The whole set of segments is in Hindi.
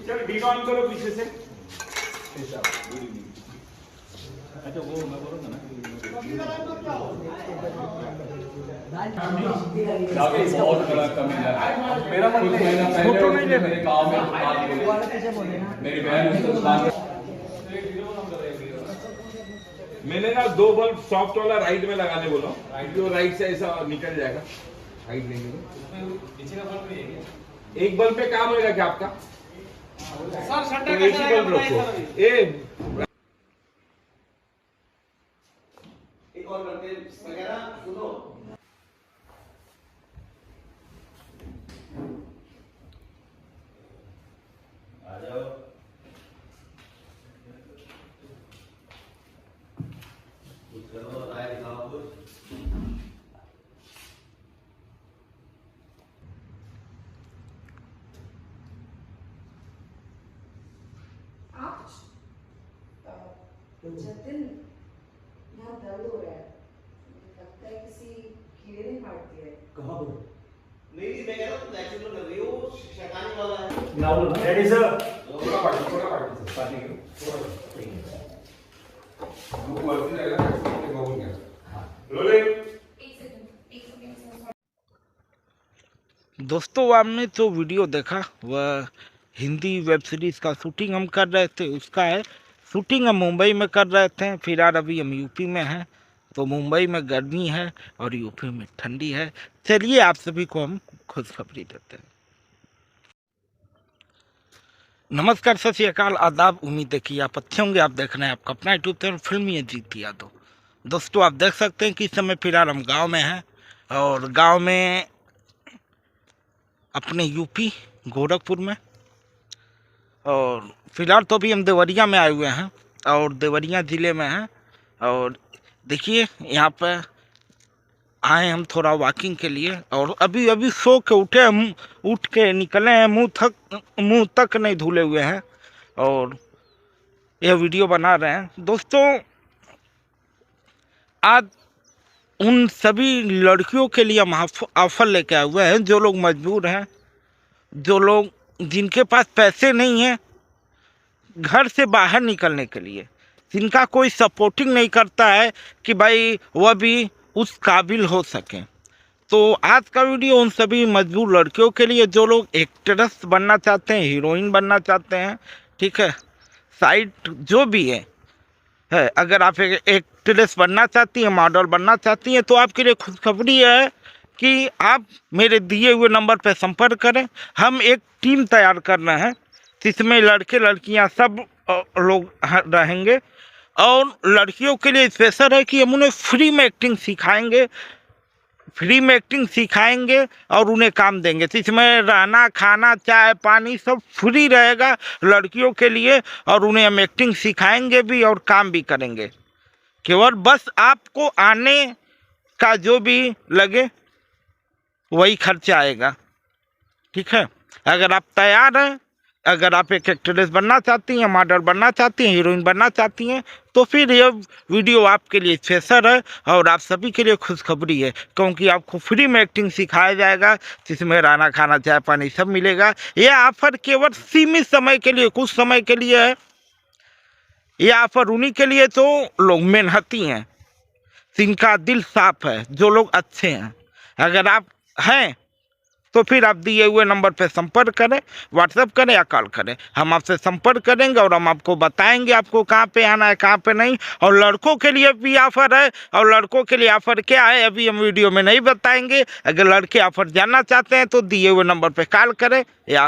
चल डी ऑन करो पीछे से। अच्छा वो मैं बोलूँगा ना बहुत बड़ा कमी है मेरा मन पहले मेरे गांव में मेरी बहन मैंने ना 2 बल्ब सॉफ्ट वाला राइट में लगाने बोला, जो राइट से ऐसा निकल जाएगा। राइट लेंगे नीचे का बल्ब नहीं है, एक बल्ब पे काम होगा क्या आपका सर? तो एक ही बल्ब रखो। एक और करते वगैरह सुनो। आ जाओ जतिन यहाँ दर्द हो रहा है, लगता है किसी कीड़े ने काट दिया है। कहाँ पर? नहीं मैं कह रहा हूँ नेचुरल कर रही हो, शैतानी वाला है। नाउ रेडी सर, थोड़ा पार्टी सर पार्टी करो वो वर्दी रहेगा इसमें बोल गया। हां रोलिंग। दोस्तों आपने जो वीडियो देखा वह हिंदी वेब सीरीज़ का शूटिंग हम कर रहे थे, उसका है। शूटिंग हम मुंबई में कर रहे थे, फिलहाल अभी हम यूपी में हैं। तो मुंबई में गर्मी है और यूपी में ठंडी है। चलिए आप सभी को हम खुशखबरी देते हैं। नमस्कार, सत श्री अकाल, आदाब। उम्मीद है कि आप अच्छे होंगे। आप देख रहे हैं आपका अपना यूट्यूब चैनल फिल्मी अजीत यादव। दोस्तों आप देख सकते हैं कि इस समय फिलहाल हम गाँव में हैं और गाँव में अपने यूपी गोरखपुर में, और फिलहाल तो अभी हम देवरिया में आए हुए हैं और देवरिया ज़िले में हैं। और देखिए यहाँ पर आए हम थोड़ा वॉकिंग के लिए, और अभी अभी सो के उठे हम, उठ के निकले हैं, मुंह तक नहीं धुले हुए हैं और यह वीडियो बना रहे हैं। दोस्तों आज उन सभी लड़कियों के लिए हम ऑफर लेके आए हुए हैं जो लोग मजबूर हैं, जो लोग जिनके पास पैसे नहीं हैं घर से बाहर निकलने के लिए, जिनका कोई सपोर्टिंग नहीं करता है कि भाई वह भी उस काबिल हो सकें। तो आज का वीडियो उन सभी मजबूर लड़कियों के लिए जो लोग एक्ट्रेस बनना चाहते हैं, हीरोइन बनना चाहते हैं, ठीक है, साइड जो भी है। अगर आप एक एक्ट्रेस बनना चाहती हैं, मॉडल बनना चाहती हैं, तो आपके लिए खुशखबरी है कि आप मेरे दिए हुए नंबर पर संपर्क करें। हम एक टीम तैयार कर रहे हैं जिसमें लड़के लड़कियां सब लोग रहेंगे, और लड़कियों के लिए स्पेशल है कि हम उन्हें फ्री में एक्टिंग सिखाएंगे और उन्हें काम देंगे। इसमें रहना, खाना, चाय पानी सब फ्री रहेगा लड़कियों के लिए, और उन्हें हम एक्टिंग सिखाएंगे भी और काम भी करेंगे। केवल बस आपको आने का जो भी लगे वही खर्चा आएगा, ठीक है। अगर आप तैयार हैं, अगर आप एक एक्ट्रेस बनना चाहती हैं, मॉडल बनना चाहती हैं, हीरोइन बनना चाहती हैं, तो फिर ये वीडियो आपके लिए स्पेशल है और आप सभी के लिए खुशखबरी है, क्योंकि आपको फ्री में एक्टिंग सिखाया जाएगा जिसमें रहना, खाना, चाय पानी सब मिलेगा। यह ऑफर केवल सीमित समय के लिए, कुछ समय के लिए है। यह ऑफर उन्हीं के लिए जो लोग मेहनती हैं, जिनका दिल साफ है, जो लोग अच्छे हैं। अगर आप हैं तो फिर आप दिए हुए नंबर पर संपर्क करें, व्हाट्सएप करें या कॉल करें। हम आपसे संपर्क करेंगे और हम आपको बताएंगे आपको कहाँ पे आना है, कहाँ पे नहीं। और लड़कों के लिए भी ऑफ़र है, और लड़कों के लिए ऑफ़र क्या है अभी हम वीडियो में नहीं बताएंगे। अगर लड़के ऑफ़र जानना चाहते हैं तो दिए हुए नंबर पर कॉल करें या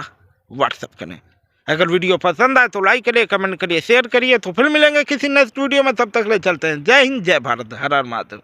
व्हाट्सएप करें। अगर वीडियो पसंद आए तो लाइक करिए, कमेंट करिए, शेयर करिए। तो फिर मिलेंगे किसी नेक्स्ट वीडियो में, तब तक ले चलते हैं। जय हिंद, जय भारत, हर हर महादेव।